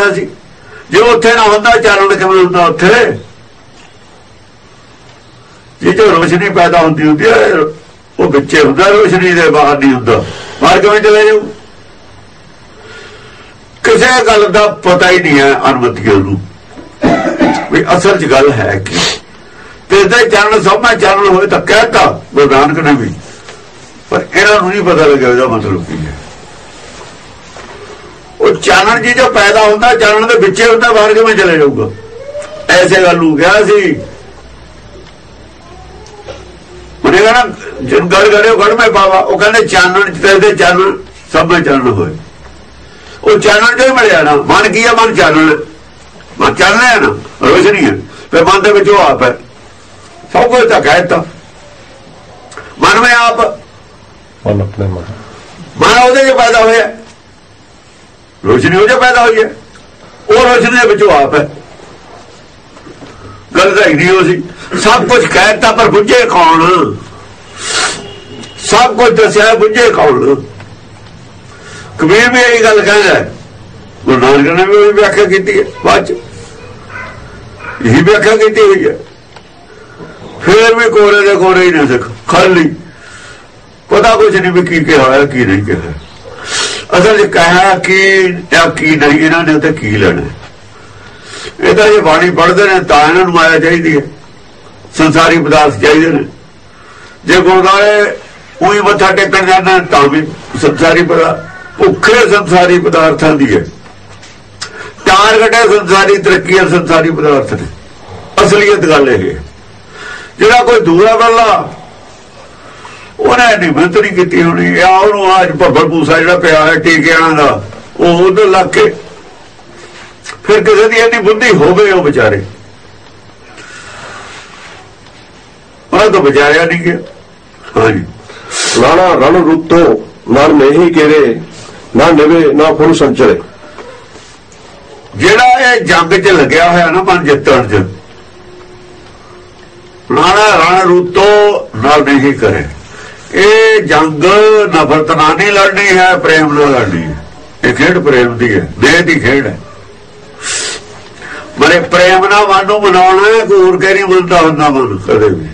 होया सी। जे उत्थे ना होंदा चानण किवें हुंदा? उत्थे जो रोशनी पैदा होती होती है वो बिच्चे हुंदा, रोशनी दे बाहर नहीं हुंदा। बाहर किवें चले जाऊ? किसी गल का पता ही नहीं है अनमतियों नूं भी असल च गल है कि तेरे चानण सब में चानण होए तो कहता गुरु नानक ने भी, पर इन्हां नूं नहीं पता लगे उसका मतलब की है। वो चानण जी जो पैदा होता चानण के बिच्चे होता, बाहर किवें चले जाऊगा? ऐसे गल नूं कहा सी मनेगा ना जिन गड़ गड़े गढ़ में पावा। वो कहते चानण तेरे चानण सब में चानण होए, वो चानण जो ही मिले ना। मन की है? मन चानण, मन चानण है ना, रोशनी है। फिर मन के वो आप है, सब कुछ तो कहता मन में आप, मन अपने मन वो पैदा हो, रोशनी वो पैदा हुई है, वो रोशनी के आप है। गल तो नहीं हो सी, सब कुछ कहता पर बुझे कौन? सब कुछ दसिया बुझे कौन? कबीर भी यही गल कहता है, गुरु नानक ने भी व्याख्या की है, बाद यही व्याख्या की हुई है। फिर भी कोरे दे कोरे ही नहीं सिख, खाली पता कुछ नहीं भी की कहा की नहीं कहा। असल कहा की नहीं, इन्होंने उत्ते की लेना? ये तो जो बाणी पढ़ते हैं तो इन्होंने माया चाहिए, संसारी पदार्थ चाहिए ने। जे गुरुद्वारे उही मत्था टेकन जाना तो भी संसारी पदार्थ, भुखे संसारी पदार्थों की है। टारगेट है संसारी तरक्की, संसारी पदार्थ ने। असलीयत गल है जो कोई दूसरा बल्ला उन्हें निमंत नहीं की होनी, या आज भब्बल भूसा जो पिया है टीकिया का वो उधर लग के फिर किसी की इन्नी बुद्धि हो गई वो बेचारे उन्हें तो बचाया नहीं गया। हाँ जी, नाना रण रुतो ना नहीं केरे ना निवे ना फुल संचरे। जेड़ा ये जंग च लग्या होया ना मन जितण च, नाना रण रुतो ना नहीं करे। ये जंग नफरत ना नहीं लड़नी है, प्रेम ना लड़नी है। ये खेड प्रेम की है, देह की खेड है। मरे प्रेम ना मन नूं मनाउणा है, घूर के नहीं मनता हुंदा मन कदे भी।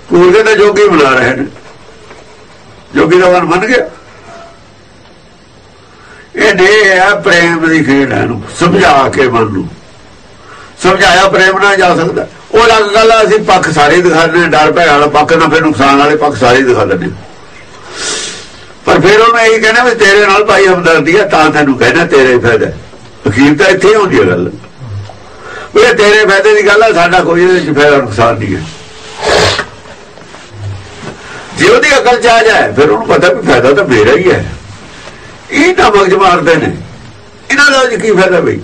घूर के तो जोगी मना रहे हैं, जोगी का मन मन गया। ये देह है प्रेम की खेड है, समझा के मन नूं समझाया प्रेम ना जा सकता। वो अलग गल है, असीं पक्ष सारे दिखा दें, डर भै वाला पक्ष ना, फिर नुकसान वाले पक्ष सारे दिखा दें। पर फिर उन्हें यही कहना भी तेरे नाल भाई हमदर्दी है, तां तैनूं कहना तेरे फायदा। अखीर तो इत्थे होंदी है गल, तेरे फायदे की गल है, साडा कोई फायदा नुकसान नहीं है। जे उहदी अकल च आ जाए फिर उन्हें पता भी फायदा तो मेरा ही है। ये ना मगज मारते हैं, इन्हों का की फायदा बई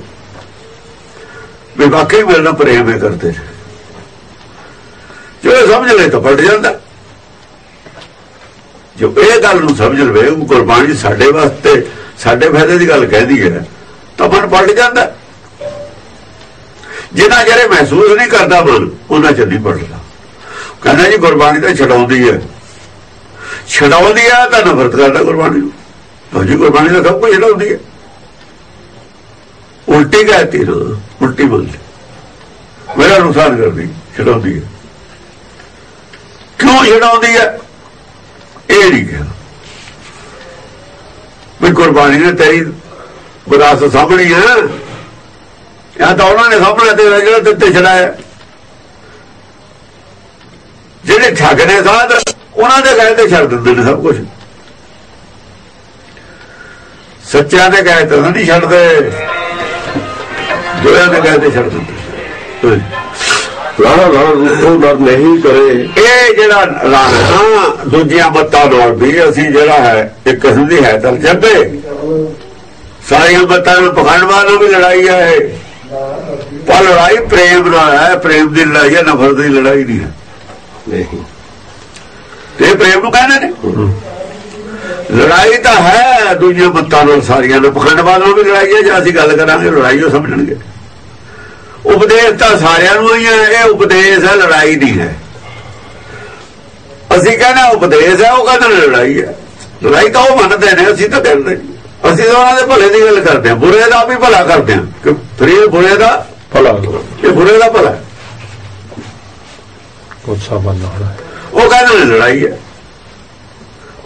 भी वाकई मेरे प्रेम है करते हैं। जो समझ ले तो पलट जाता। जो ये गल समझ लवे गुरबाणी साडे वास्ते साडे फायदे की गल कहती है तो मन पलट जाता। जिन्ना चेरे महसूस नहीं करता मन उन्ना चर नहीं पलटता। कहना जी गुरबाणी तो छड़ाउंदी है, छड़ाउंदी है तो नफरत करता गुरबाणी। तो जी गुरबाणी तो सब कुछ छड़ाउंदी है, उल्टी कहती ना, उल्टी बोलती, मेरा नुकसान करती, छड़ाउंदी है। क्यों छड़ाउंदी है ये नहीं कहा भी गुरबाणी ने तेरी विरासत सामनी है, या तो उन्होंने सामना तेरा जो ते छड़ाया। जेडे ठग ने साध उन्होंने कहते छड़ देंगे ने सब कुछ, सच्चा ने कहते नहीं छड़ते, जोया ने कहते छड़ देंगे। नहीं करे ये जेड़ा राणा दूजिया मत्तां नाल भी असीं जेड़ा है एक किस्म दी है तर जबे सारिया मत्तां नाल पखंडवाद भी लड़ाई है, पर लड़ाई प्रेम नाल है। प्रेम की लड़ाई है, नफरत की लड़ाई नहीं है। ते प्रेम नूं कहंदे ने लड़ाई तो है दूजिया मत्तां नाल सारिया नाल, पखंडवाद नाल भी लड़ाई है। जे असीं गल करांगे लड़ाई वो समझणगे। उपदेश तो सारिया ही है, ये उपदेश है, लड़ाई नहीं है। असीं कहना उपदेश है, वो कहते लड़ाई है। लड़ाई तो वो मनते हैं, असीं तो कहते ਅਸੀਂ ਤਾਂ ਉਹਨਾਂ ਦੇ ਭਲੇ ਦੀ ਗੱਲ ਕਰਦੇ ਹਾਂ, ਬੁਰੇ ਦਾ ਵੀ ਭਲਾ ਕਰਦੇ ਹਾਂ ਕਿ ਫਿਰ ਇਹ ਬੁਰੇ ਦਾ ਭਲਾ, ਇਹ ਬੁਰੇ ਦਾ ਭਲਾ। ਕੋਸਾ ਬੰਨਾ ਹੋਣਾ, ਉਹ ਕਹਿੰਦੇ ਨੇ ਲੜਾਈ ਹੈ,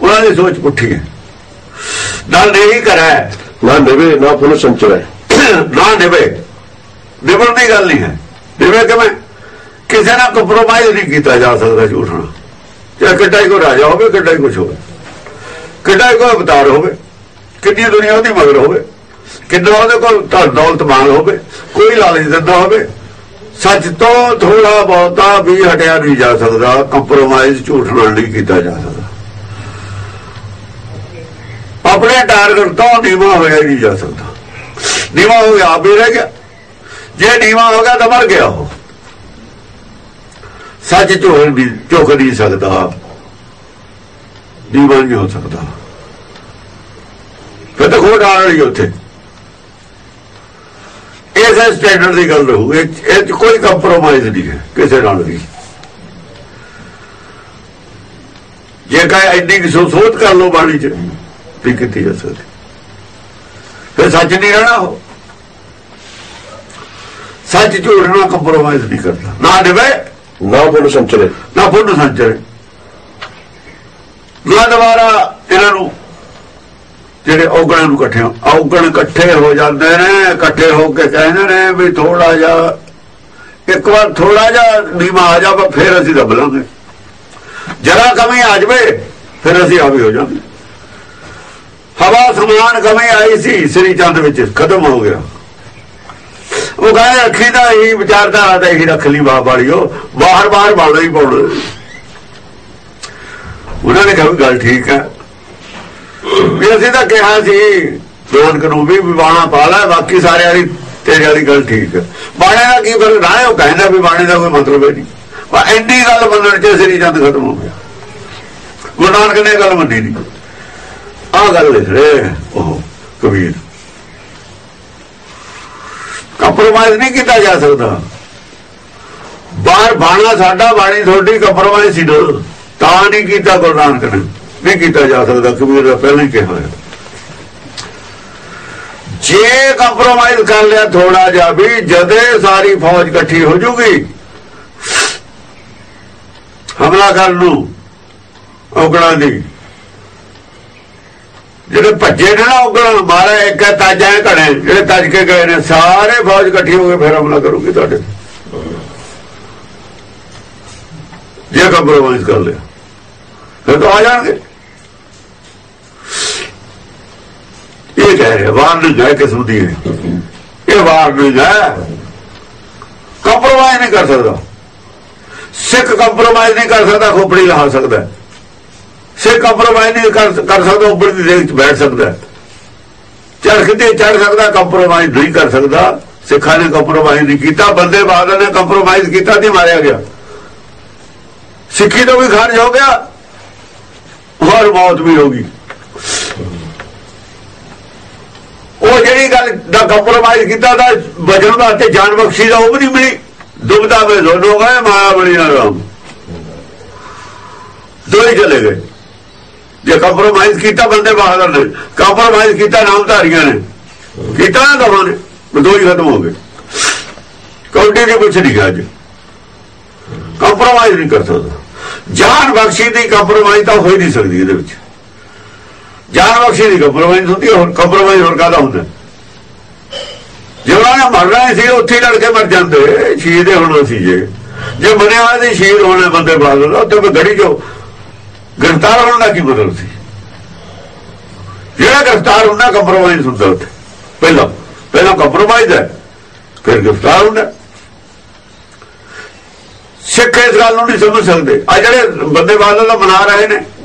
ਉਹਨਾਂ ਦੀ ਸੋਚ ਪੁੱਠੀ ਹੈ। ਨਾ ਨਹੀਂ ਕਰਾ, ਨਾ ਨਿਵੇ ਨਾ ਫੁੱਲ ਸੰਚਰੈ, ਨਾ ਨਿਵੇ, ਨਿਵਣ ਦੀ ਗੱਲ ਨਹੀਂ ਹੈ। ਨਿਵੇ ਕਿਵੇਂ? ਕਿਸੇ ਨਾਲ ਕੰਪਰੋਮਾਈਜ਼ ਨਹੀਂ ਕੀਤਾ ਜਾ ਸਕਦਾ ਝੂਠ ਨਾਲ, ਚਾਹੇ ਕਿੱਡਾ ਹੀ ਕੋਈ ਰਾਜਾ ਹੋਵੇ, ਕਿੱਡਾ ਹੀ ਕੁਛ ਹੋਵੇ, ਕਿੱਡਾ ਹੀ ਕੋਈ ਅਵਤਾਰ ਹੋਵੇ, ਕਿੰਨੀ ਦੁਨੀਆ ਉਹਦੀ ਮਗਰ ਹੋਵੇ, ਕਿੰਨਾ ਉਹਦੇ ਕੋਲ ਧਨ ਦੌਲਤ ਮਾਲ ਹੋਵੇ, ਕੋਈ ਲਾਲਚ ਦਿੰਦਾ ਹੋਵੇ, ਸੱਚ ਤੋਂ ਥੋੜਾ ਬਹੁਤਾ ਵੀ ਹਟਿਆ ਨਹੀਂ ਜਾ ਸਕਦਾ। ਕੰਪਰੋਮਾਈਜ਼ ਝੂਠ ਨਾਲ ਨਹੀਂ ਕੀਤਾ ਜਾ ਸਕਦਾ। ਆਪਣੇ ਟਾਰਗੇਟ ਤੋਂ ਨੀਵਾਂ ਹੋਇਆ ਨਹੀਂ ਜਾ ਸਕਦਾ। ਨੀਵਾਂ ਹੋ ਗਿਆ ਆਪ ਹੀ ਰਹਿ ਗਿਆ, ਜੇ ਨੀਵਾਂ ਹੋ ਗਿਆ ਤਾਂ ਮਰ ਗਿਆ ਉਹ। ਸੱਚ ਝੁਕ ਨਹੀਂ ਸਕਦਾ, ਨੀਵਾਂ ਨਹੀਂ ਹੋ ਸਕਦਾ, ਫਿਰ ਤਾਂ ਖੋਟ ਆ ਰਹੀ ਉੱਥੇ। ਇਸ ਸਟੈਂਡਰਡ ਦੀ ਗੱਲ ਰਹੂ, ਇਹ ਕੋਈ ਕੰਪਰੋਮਾਈਜ਼ ਨਹੀਂ ਹੈ ਕਿਸੇ ਨਾਲ ਵੀ। ਜੇ ਕਹੇ ਇੰਨੀ ਕਿ ਸੋਚ ਕਰ ਲੋ ਬਾਣੀ ਚ ਨਹੀਂ ਕੀਤੀ ਜਾ ਸਕਦੀ, ਫਿਰ ਸੱਚ ਨਹੀਂ ਰਹਿਣਾ। ਉਹ ਸੱਚ ਝੂਠ ਨਾਲ ਕੰਪਰੋਮਾਈਜ਼ ਨਹੀਂ ਕਰਦਾ। ਨਾ ਨਿਵੇ ਨਾ ਫੁੱਲ ਸੰਚਰੈ, ਨਾ ਫੁੱਲ ਸੰਚਰੈ। ਨਾ ਦੁਬਾਰਾ ਇਹਨਾਂ ਨੂੰ ਜਿਹੜੇ ਔਗਣਾਂ ਨੂੰ ਔਗਣ ਇਕੱਠੇ ਹੋ ਜਾਂਦੇ ਨੇ, ਇਕੱਠੇ ਹੋ ਕੇ ਕਹਿੰਦੇ ਨੇ ਵੀ ਥੋੜਾ ਜਿਹਾ ਇੱਕ ਵਾਰ ਥੋੜਾ ਜਿਹਾ ਨੀਵਾਂ ਆ ਜਾਵੇ ਫਿਰ ਅਸੀਂ ਦੱਬ ਲਾਂਗੇ, ਜਰਾ ਕਮੀ ਆ ਜਾਵੇ ਫਿਰ ਅਸੀਂ ਆ ਵੀ ਹੋ ਜਾਵਾਂਗੇ। ਹਵਾ ਸਮਾਨ ਕਮੀ ਆਈ ਸੀ ਸ੍ਰੀ ਚੰਦ ਵਿੱਚ, ਖਤਮ ਹੋ ਗਿਆ। ਉਹ ਕਹਿੰਦੇ ਰੱਖੀ ਤਾਂ ਇਹੀ ਵਿਚਾਰਧਾਰਾ ਤਾਂ ਇਹੀ ਰੱਖ ਲਈ ਬਾਹ ਵਾਲੀਓ, ਬਾਹਰ ਬਾਹਰ ਬਾਣਾ ਹੀ ਪਾਉਣਾ। ਉਹਨਾਂ ਨੇ ਕਿਹਾ ਗੱਲ ਠੀਕ ਹੈ, ਵੀ ਅਸੀਂ ਤਾਂ ਕਿਹਾ ਸੀ ਨਾਨਕ ਨੂੰ ਵੀ ਬਾਣਾ ਪਾ ਲੈ, ਬਾਕੀ ਸਾਰਿਆਂ ਦੀ ਤੇਰੇ ਵਾਲੀ ਗੱਲ ਠੀਕ ਹੈ। ਬਾਣੇ ਦਾ ਕੀ ਫਰਕ ਨਾ, ਉਹ ਕਹਿੰਦਾ ਵੀ ਬਾਣੇ ਦਾ ਕੋਈ ਮਤਲਬ ਹੈ ਨਹੀਂ। ਪਰ ਇੰਨੀ ਗੱਲ ਮੰਨਣ ਚ ਸ੍ਰੀ ਚੰਦ ਖਤਮ ਹੋ ਗਿਆ। ਗੁਰੂ ਨਾਨਕ ਨੇ ਗੱਲ ਮੰਨੀ ਨਹੀਂ। ਆਹ ਗੱਲ ਲਿਖ ਰਹੇ ਉਹ ਕਬੀਰ। ਕੰਪਰੋਮਾਈਜ਼ ਨਹੀਂ ਕੀਤਾ ਜਾ ਸਕਦਾ। ਬਾਹਰ ਬਾਣਾ ਸਾਡਾ, ਬਾਣੀ ਤੁਹਾਡੀ, ਕੰਪਰੋਮਾਈਜ਼ ਸੀ ਨਾ, ਤਾਂ ਨਹੀਂ ਕੀਤਾ ਗੁਰੂ ਨਾਨਕ ਨੇ, ਨਹੀਂ ਕੀਤਾ ਜਾ ਸਕਦਾ। ਕਬੀਰ ਦਾ ਪਹਿਲਾਂ ਹੀ ਕਿਹਾ ਹੋਇਆ, ਜੇ ਕੰਪਰੋਮਾਈਜ਼ ਕਰ ਲਿਆ ਥੋੜਾ ਜਿਹਾ ਵੀ, ਜਦੇ ਸਾਰੀ ਫੌਜ ਇਕੱਠੀ ਹੋ ਜੂਗੀ ਹਮਲਾ ਕਰਨ ਨੂੰ ਔਗਣਾਂ ਦੀ। ਜਿਹੜੇ ਭੱਜੇ ਨੇ ਨਾ ਔਗਣ ਮਾਰਾ, ਇੱਕ ਤਾਜਾ ਘੜੇ ਜਿਹੜੇ ਤੱਜ ਕੇ ਗਏ ਨੇ, ਸਾਰੇ ਫੌਜ ਇਕੱਠੀ ਹੋ ਕੇ ਫਿਰ ਹਮਲਾ ਕਰੂਗੀ ਤੁਹਾਡੇ। ਜੇ ਕੰਪਰੋਮਾਈਜ਼ ਕਰ ਲਿਆ ਫਿਰ ਤਾਂ ਆ ਜਾਣਗੇ। ਇਹ ਕਹਿ ਰਿਹਾ ਵਾਰਨਿੰਗ ਹੈ ਕਿਸਮ ਦੀ, ਇਹ ਵਾਰਨਿੰਗ ਹੈ। ਕੰਪਰੋਮਾਈਜ਼ ਨਹੀਂ ਕਰ ਸਕਦਾ ਸਿੱਖ, ਕੰਪਰੋਮਾਈਜ਼ ਨਹੀਂ ਕਰ ਸਕਦਾ, ਖੋਪੜੀ ਲਾ ਸਕਦਾ। ਸਿੱਖ ਕੰਪਰੋਮਾਈਜ਼ ਨਹੀਂ ਕਰ ਸਕਦਾ, ਉੱਪਰ ਦੀ ਦੇਖ ਚ ਬੈਠ ਸਕਦਾ, ਚੜ੍ਹ ਤੇ ਚੜ੍ਹ ਸਕਦਾ, ਕੰਪਰੋਮਾਈਜ਼ ਨਹੀਂ ਕਰ ਸਕਦਾ। ਸਿੱਖਾਂ ਨੇ ਕੰਪਰੋਮਾਈਜ਼ ਨਹੀਂ ਕੀਤਾ, ਬੰਦੇ ਬਹਾਦਰ ਨੇ ਕੰਪਰੋਮਾਈਜ਼ ਕੀਤਾ ਤੇ ਮਾਰਿਆ ਗਿਆ। ਸਿੱਖੀ ਤੋਂ ਵੀ ਖਾਰਜ ਹੋ ਗਿਆ, ਹੋਰ ਮੌਤ ਵੀ ਹੋ ਗਈ। ਉਹ ਜਿਹੜੀ ਗੱਲ ਦਾ ਕੰਪਰੋਮਾਈਜ਼ ਕੀਤਾ ਤਾਂ ਬਚਣ ਵਾਸਤੇ ਜਾਨ ਬਖਸ਼ੀ ਦਾ, ਉਹ ਵੀ ਨਹੀਂ ਮਿਲੀ। ਦੁਬਦਾ ਵੇ ਦੋਨੋਂ ਗਏ, ਮਾਇਆ ਬਣੀ ਨਾ ਰਾਮ, ਦੋ ਹੀ ਚਲੇ ਗਏ। ਜੇ ਕੰਪਰੋਮਾਈਜ਼ ਕੀਤਾ ਬੰਦੇ ਬਹਾਦਰ ਨੇ, ਕੰਪਰੋਮਾਈਜ਼ ਕੀਤਾ ਨਾਮਧਾਰੀਆਂ ਨੇ, ਕੀਤਾ ਨਾ ਦੋਵਾਂ ਨੇ, ਦੋ ਹੀ ਖਤਮ ਹੋ ਗਏ। ਕੌਡੀ ਦੀ ਕੁਛ ਨਹੀਂ ਗਿਆ। ਅੱਜ ਕੰਪਰੋਮਾਈਜ਼ ਨਹੀਂ ਕਰ ਸਕਦਾ। ਜਾਨ ਬਖਸ਼ੀ ਦੀ ਕੰਪਰੋਮਾਈਜ਼ ਤਾਂ ਹੋ ਹੀ ਨਹੀਂ ਸਕਦੀ। ਇਹਦੇ ਵਿੱਚ ਜਾਨ ਬਖਸ਼ੀ ਦੀ ਕੰਪਰੋਮਾਈਜ਼ ਹੁੰਦੀ ਹੈ, ਹੋਰ ਕੰਪਰੋਮਾਈਜ਼ ਹੋਰ ਕਾਹਦਾ ਹੁੰਦਾ? ਜੇ ਉਹਨਾਂ ਨੇ ਮਰਨਾ ਸੀ ਉੱਥੇ ਲੜ ਕੇ ਮਰ ਜਾਂਦੇ, ਸ਼ਹੀਦ ਹੋਣਾ ਸੀ। ਜੇ ਮੰਨਿਆ ਸੀ ਸ਼ਹੀਦ ਹੋਣੇ ਬੰਦੇ ਬਹਾਦਰ, ਉੱਥੇ ਮੈਂ ਗੜੀ ਚੋਂ ਗ੍ਰਿਫਤਾਰ ਹੋਣ ਦਾ ਕੀ ਮਤਲਬ ਸੀ? ਜਿਹੜਾ ਗ੍ਰਿਫਤਾਰ ਹੁੰਦਾ ਕੰਪਰੋਮਾਈਜ਼ ਹੁੰਦਾ। ਉੱਥੇ ਪਹਿਲਾਂ ਕੰਪਰੋਮਾਈਜ਼ ਹੈ, ਫਿਰ ਗ੍ਰਿਫਤਾਰ ਹੁੰਦਾ। ਸਿੱਖ ਇਸ ਗੱਲ ਨੂੰ ਨਹੀਂ ਸਮਝ ਸਕਦੇ। ਆ ਜਿਹੜੇ ਬੰਦੇ ਬਹਾਦਰ ਦਾ ਮਨਾ ਰਹੇ ਨੇ,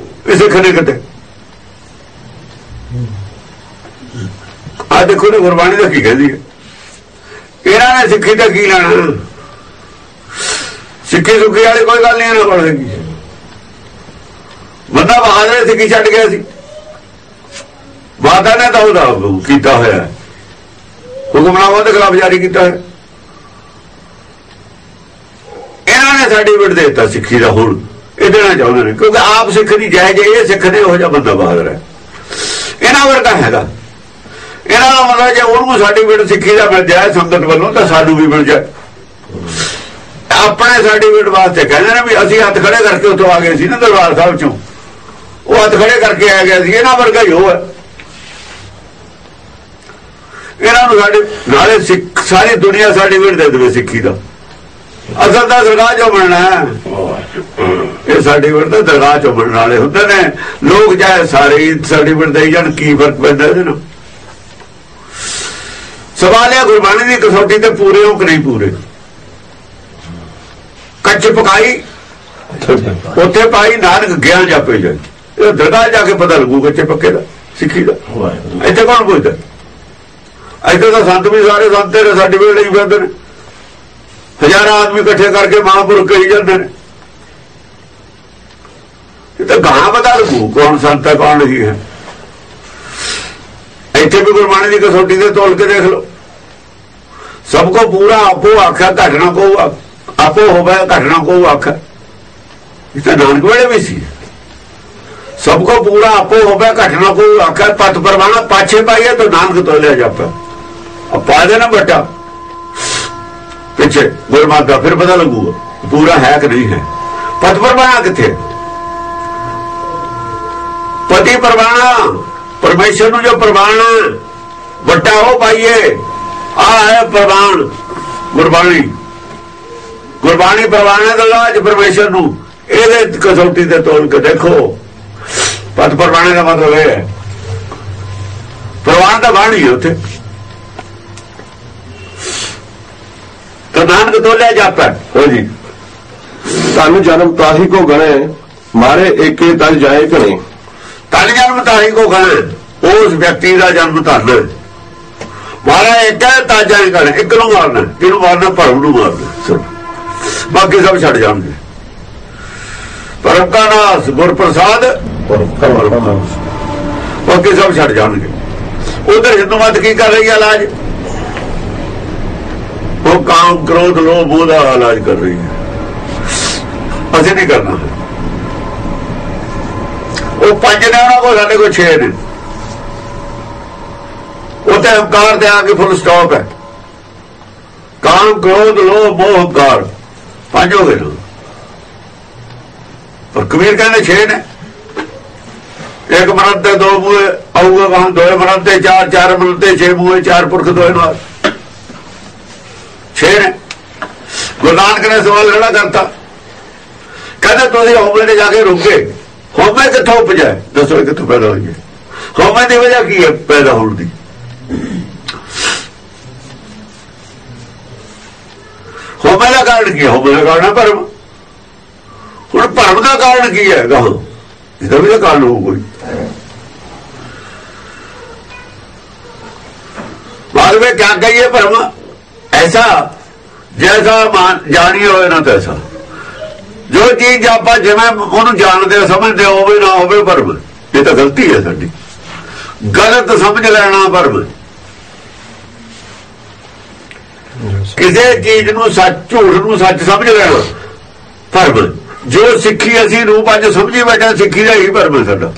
ਇਹ ਸਿੱਖ ਨੇ ਕਿਤੇ। ਆ ਦੇਖੋ ਨਾ ਗੁਰਬਾਣੀ ਦਾ ਕੀ ਕਹਿੰਦੀ ਹੈ। ਇਹਨਾਂ ਨੇ ਸਿੱਖੀ ਦਾ ਕੀ ਲੈਣਾ? ਸਿੱਖੀ ਸੁੱਖੀ ਵਾਲੀ ਕੋਈ ਗੱਲ ਨਹੀਂ ਇਹਨਾਂ ਕੋਲ ਹੈਗੀ। ਬੰਦਾ ਬਹਾਦਰ ਸਿੱਖੀ ਛੱਡ ਗਿਆ ਸੀ, ਮਾਤਾ ਨੇ ਤਾਂ ਉਹਦਾ ਕੀਤਾ ਹੋਇਆ ਹੁਕਮਨਾਮਾ ਦੇ ਖਿਲਾਫ ਜਾਰੀ ਕੀਤਾ ਹੈ। ਇਹਨਾਂ ਨੇ ਸਰਟੀਫਿਕੇਟ ਦੇ ਦਿੱਤਾ ਸਿੱਖੀ ਦਾ। ਹੁਣ ਇਹ ਦੇਣਾ ਚਾਹੁੰਦੇ ਨੇ, ਕਿਉਂਕਿ ਆਪ ਸਿੱਖ ਨਹੀਂ ਜਾਇ ਜੇ ਇਹ ਸਿੱਖ ਨੇ, ਉਹ ਜਿਹਾ ਬੰਦਾ ਬਹਾਦਰ ਹੈ। ਇਹਨਾਂ ਵਰਗਾ ਹੈਗਾ ਇਹਨਾਂ ਦਾ ਮਤਲਬ ਜੇ ਉਹਨੂੰ ਸਰਟੀਫਿਕੇਟ ਸਿੱਖੀ ਦਾ ਮਿਲ ਜਾਏ ਸੰਗਤ ਵੱਲੋਂ ਤਾਂ ਸਾਨੂੰ ਵੀ ਮਿਲ ਜਾਏ। ਆਪਣੇ ਸਰਟੀਫਿਕੇਟ ਵਾਸਤੇ ਕਹਿੰਦੇ ਨੇ ਵੀ ਅਸੀਂ ਹੱਥ ਖੜੇ ਕਰਕੇ ਉੱਥੋਂ ਆ ਗਏ ਸੀ ਨਾ ਦਰਬਾਰ ਸਾਹਿਬ ਚੋਂ, ਉਹ ਹੱਥ ਖੜੇ ਕਰਕੇ ਆ ਗਿਆ ਸੀ, ਇਹਨਾਂ ਵਰਗਾ ਹੀ ਉਹ ਹੈ। ਇਹਨਾਂ ਨੂੰ ਸਾਡੇ ਨਾਲੇ ਸਿੱਖ ਸਾਰੀ ਦੁਨੀਆ ਸਰਟੀਫਿਕੇਟ ਦੇ ਦੇਵੇ ਸਿੱਖੀ ਦਾ। ਅਸਲ ਦਾ ਦਰਗਾਹ ਚੋਂ ਬਣਨਾ ਇਹ ਸਰਟੀਫਿਕੇਟ ਤਾਂ ਦਰਗਾਹ ਚੋਂ ਬਣਨ ਵਾਲੇ ਹੁੰਦੇ ਨੇ। ਲੋਕ ਚਾਹੇ ਸਾਰੇ ਸਰਟੀਫਿਕੇਟ ਦੇਈ ਜਾਣ, ਕੀ ਫਰਕ ਪੈਂਦਾ ਇਹਦੇ ਨਾਲ? ਸਵਾਲ ਹੈ ਗੁਰਬਾਣੀ ਦੀ ਕਸੌਟੀ ਤੇ ਪੂਰੇ ਹੋ ਕਿ ਨਹੀਂ ਪੂਰੇ। ਕੱਚ ਪਕਾਈ ਉੱਥੇ ਪਾਈ, ਨਾਨਕ ਗਿਆਨ ਜਾਪੇ ਜਾਏ। ਇਹ ਦਰਗਾਹ ਜਾ ਕੇ ਪਤਾ ਲੱਗੂ ਕੱਚੇ ਪੱਕੇ ਦਾ ਸਿੱਖੀ ਦਾ। ਇੱਥੇ ਕੌਣ ਪੁੱਛਦਾ? ਇੱਥੇ ਤਾਂ ਸੰਤ ਵੀ ਸਾਰੇ ਸੰਤ ਨੇ ਸਰਟੀਫਿਕੇਟ ਲਈ ਫਿਰਦੇ ਨੇ, ਹਜ਼ਾਰਾਂ ਆਦਮੀ ਇਕੱਠੇ ਕਰਕੇ ਮਹਾਂਪੁਰਖ ਕਹੀ ਜਾਂਦੇ ਨੇ। ਇਹ ਤਾਂ ਗਾਹਾਂ ਪਤਾ ਲੱਗੂ ਕੌਣ ਸੰਤ ਹੈ ਕੌਣ ਨਹੀਂ ਹੈ। ਇੱਥੇ ਵੀ ਗੁਰਬਾਣੀ ਦੀ ਕਸੌਟੀ ਤੇ ਤੋਲ ਕੇ ਦੇਖ ਲਓ। ਸਭ ਕੋ ਪੂਰਾ ਆਪੋ ਆਖਿਆ ਘਟਣਾ ਕੋ ਆਪੋ ਹੋਵੇ ਘਟਣਾ ਕੋ ਆਖਿਆ। ਇਹ ਤਾਂ ਨਾਨਕ ਵੇਲੇ ਵੀ ਸੀ। ਸਭ ਕੋ ਪੂਰਾ ਆਪੋ ਹੋਵੇ ਘਟਣਾ ਕੋ ਆਖਿਆ। ਪਤ ਪਰਵਾਣਾ ਪਾਛੇ ਪਾਈਏ ਤਾਂ ਨਾਨਕ ਤੋਲਿਆ ਜਾਪੇ। ਪਾ ਦੇਣਾ ਬਟਾ ਪਿੱਛੇ ਗੁਰਮਤਿ ਦਾ, ਫਿਰ ਪਤਾ ਲੱਗੂਗਾ ਪੂਰਾ ਹੈ ਕਿ ਨਹੀਂ ਹੈ। ਪਤ ਪਰਵਾਣਾ ਕਿੱਥੇ? ਪਤੀ ਪਰਵਾਣਾ ਪਰਮੇਸ਼ਰ ਨੂੰ ਜੋ ਪ੍ਰਵਾਨ ਵੱਡਾ ਉਹ ਪਾਈਏ। ਆ ਹੈ ਪ੍ਰਵਾਨ ਗੁਰਬਾਣੀ। ਗੁਰਬਾਣੀ ਪ੍ਰਵਾਨ ਹੈ ਗੱਲਾਂ ਚ ਪਰਮੇਸ਼ਰ ਨੂੰ। ਇਹਦੇ ਕਸੌਟੀ ਤੇ ਤੋਲ ਕੇ ਦੇਖੋ। ਪਤ ਪਰਵਾਣੇ ਦਾ ਮਤਲਬ ਇਹ ਹੈ ਪ੍ਰਵਾਨ ਦਾ ਬਾਣੀ ਹੈ ਉੱਥੇ। ਤਾਂ ਨਾਨਕ ਤੋਲਿਆ ਜਾਪਾ। ਹੋ ਜੀ ਧਨ ਜਨਮ ਤਾਹੀ ਕੋ ਗਣੇ, ਮਾਰੇ ਏਕੇ ਤਜ ਜਾਏ ਘਣੇ। ਧਨ ਜਨਮ ਤਾਹੀ ਕੋ ਗਣੇ, ਉਸ ਵਿਅਕਤੀ ਦਾ ਜਨਮ ਧਨ। ਮਾਰਾ ਇੱਕ ਹੈ ਤਾਜਾ ਹੀ ਗਣੇ। ਇੱਕ ਨੂੰ ਮਾਰਨਾ, ਕਿਹਨੂੰ ਮਾਰਨਾ? ਭਰਮ ਨੂੰ ਮਾਰਨਾ। ਬਾਕੀ ਸਭ ਛੱਡ ਜਾਣਗੇ। ਭਰਮ ਦਾ ਨਾਸ ਗੁਰ ਪ੍ਰਸਾਦ, ਬਾਕੀ ਸਭ ਛੱਡ ਜਾਣਗੇ। ਉਧਰ ਹਿੰਦੂ ਮਤ ਕੀ ਕਰ ਰਹੀ ਹੈ ਇਲਾਜ? ਉਹ ਕਾਮ ਕ੍ਰੋਧ ਲੋਭ ਮੋਹ ਦਾ ਇਲਾਜ ਕਰ ਰਹੀ ਹੈ। ਅਸੀਂ ਨਹੀਂ ਕਰਨਾ। ਉਹ 5 ਨੇ ਉਹਨਾਂ ਕੋਲ, ਸਾਡੇ ਕੋਲ 6 ਨੇ। ਉੱਥੇ ਹੰਕਾਰ ਤੇ ਆ ਕੇ ਫੁੱਲ ਸਟਾਪ ਹੈ। ਕਾਮ ਕ੍ਰੋਧ ਲੋਭ ਮੋਹ ਹੰਕਾਰ 5 ਹੋ ਗਏ ਨਾ। ਪਰ ਕਬੀਰ ਕਹਿੰਦੇ 6 ਨੇ। ਇੱਕ ਮਰਨ ਤੇ 2 ਮੂਹੇ ਆਊਗਾ, ਕਹਾਂ 2 ਮਰਨ ਤੇ 4, 4 ਮਰਨ ਤੇ 6 ਮੂਹੇ, 4 ਪੁਰਖ 2 ਨਾਲ 6 ਨੇ। ਗੁਰੂ ਨਾਨਕ ਨੇ ਸਵਾਲ ਖੜਾ ਕਰਤਾ, ਕਹਿੰਦੇ ਤੁਸੀਂ ਹਉਮੈ ਤੇ ਜਾ ਕੇ ਰੁਕੇ। ਹਉਮੈ ਕਿੱਥੋਂ ਉਪਜਿਆ? ਦੱਸੋ ਕਿੱਥੋਂ ਪੈਦਾ ਹੋਈ ਹੈ? ਹਉਮੈ ਦੀ ਵਜ੍ਹਾ ਕੀ ਹੈ ਪੈਦਾ ਹੋਣ ਦੀ? ਹਉਮੈ ਦਾ ਕਾਰਨ ਕੀ ਹੈ? ਹਉਮੈ ਦਾ ਕਾਰਨ ਹੈ ਭਰਮ। ਹੁਣ ਭਰਮ ਦਾ ਕਾਰਨ ਕੀ ਹੈ? ਗਾਹਾਂ ਇਹਦਾ ਵੀ ਤਾਂ ਕਾਰਨ ਹੋਊ ਕੋਈ। बाद में क्या कहिए भरम ऐसा जैसा जानी होवे ना तैसा। जो चीज आप जिवें ਉਹਨੂੰ ਜਾਣਦੇ ਸਮਝਦੇ ਹੋਵੇ ਨਾ ਹੋਵੇ ਭਰਮ। ਇਹ ਤਾਂ ਗਲਤੀ ਹੈ ਸਾਡੀ। ਗਲਤ ਸਮਝ ਲੈਣਾ ਭਰਮ। ਕਿਸੇ ਚੀਜ਼ ਨੂੰ ਸੱਚ, ਝੂਠ ਨੂੰ ਸੱਚ ਸਮਝ ਲੈਣਾ ਭਰਮ। ਜੋ ਸਿੱਖੀ ਅਸੀਂ ਰੂਪ ਅੱਜ ਸਮਝੀ ਬੈਠੇ, ਸਿੱਖੀ ਦਾ ਹੀ ਭਰਮ ਸਾਡਾ।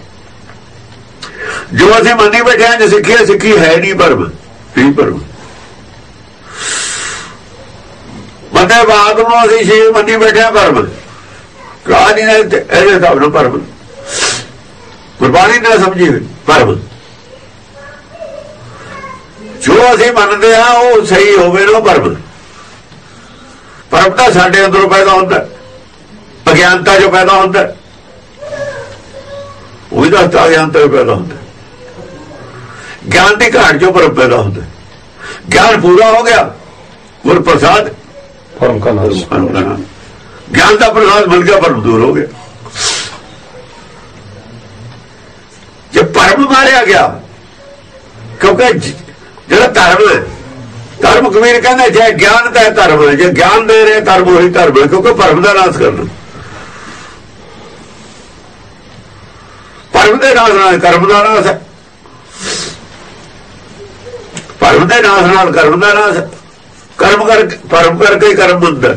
ਜੋ ਅਸੀਂ ਮੰਨੀ ਬੈਠੇ ਹਾਂ ਸਿੱਖੀ, ਸਿੱਖੀ ਹੈ ਨਹੀਂ ਭਰਮ। ਨਹੀਂ ਭਰਮ। ਬੰਦੇ ਬਾਦ ਨੂੰ ਅਸੀਂ ਸ਼ੀਰ ਮੰਨੀ ਬੈਠੇ ਭਰਮ। ਕਹਾਣੀ ਨੇ ਇਹਦੇ ਹਿਸਾਬ ਨਾਲ ਭਰਮ। ਗੁਰਬਾਣੀ ਨਾ ਸਮਝੀ ਭਰਮ। ਜੋ ਅਸੀਂ ਮੰਨਦੇ ਹਾਂ ਉਹ ਸਹੀ ਹੋਵੇ ਨਾ ਭਰਮ। ਭਰਮ ਤਾਂ ਸਾਡੇ ਅੰਦਰੋਂ ਪੈਦਾ ਹੁੰਦਾ, ਅਗਿਆਨਤਾ ਜੋ ਪੈਦਾ ਹੁੰਦਾ। ਉਹੀ ਦੱਸਦਾ ਅਗਿਆਨਤਾ ਜੋ ਪੈਦਾ ਹੁੰਦਾ। ਗਿਆਨ ਦੀ ਘਾਟ ਜੋ ਭਰਮ ਪੈਦਾ ਹੁੰਦਾ। ਗਿਆਨ ਪੂਰਾ ਹੋ ਗਿਆ ਗੁਰ ਪ੍ਰਸਾਦ, ਭਰਮ ਕਾ ਨਾਸ਼। ਗਿਆਨ ਦਾ ਪ੍ਰਸਾਦ ਮਿਲ ਗਿਆ, ਭਰਮ ਦੂਰ ਹੋ ਗਿਆ। ਜੇ ਭਰਮ ਮਾਰਿਆ ਗਿਆ, ਕਿਉਂਕਿ ਜਿਹੜਾ ਧਰਮ ਹੈ, ਧਰਮ ਕਬੀਰ ਕਹਿੰਦਾ ਜੇ ਗਿਆਨ ਦਾ ਧਰਮ ਹੈ, ਜੇ ਗਿਆਨ ਦੇ ਰਹੇ ਧਰਮ ਉਹੀ ਧਰਮ ਹੈ। ਕਿਉਂਕਿ ਭਰਮ ਦਾ ਨਾਸ਼ ਕਰਨਾ। ਭਰਮ ਦੇ ਨਾਸ਼ ਨਾਲ ਕਰਮ ਦਾ ਨਾਸ਼ ਹੈ। ਭਰਮ ਦੇ ਨਾਸ਼ ਨਾਲ ਕਰਮ ਦਾ ਨਾਸ਼। ਕਰਮ ਕਰਕੇ ਭਰਮ ਕਰਕੇ ਹੀ ਕਰਮ ਹੁੰਦਾ।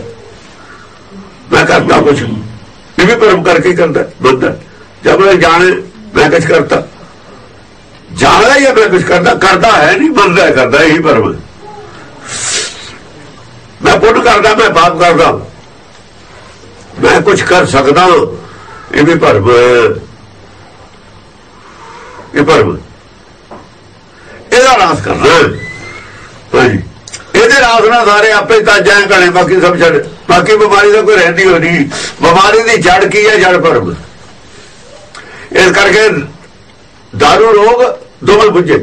ਮੈਂ ਕਰਤਾ ਕੁਛ, ਇਹ ਵੀ ਭਰਮ ਕਰਕੇ ਹੀ ਕਰਦਾ ਬੰਦਾ। ਜਦ ਮੈਂ ਜਾਣੇ ਮੈਂ ਕੁਛ ਕਰਤਾ, जानता ही है मैं कुछ करता है नहीं, मनता करता यही भरम। मैं पुण्य करता, मैं पाप करता, मैं कुछ कर सकता, ये भी भरम, ये भरम। ਇਹਦਾ ਨਾਸ ਕਰਨਾ। ਹਾਂਜੀ, ਇਹਦੇ ਨਾਸ ਨਾਲ ਸਾਰੇ ਆਪੇ ਤਾਜਾਂ ਘਣੇ, ਬਾਕੀ ਸਭ ਛੱਡ। ਬਾਕੀ ਬਿਮਾਰੀ ਦਾ ਕੋਈ ਰਹਿੰਦੀ ਹੋ ਨਹੀਂ। ਬਿਮਾਰੀ ਦੀ ਜੜ ਕੀ ਹੈ? ਜੜ ਭਰਮ। ਇਸ ਕਰਕੇ दारू ਰੋਗ ਦੋਵੇਂ ਬੁੱਝੇ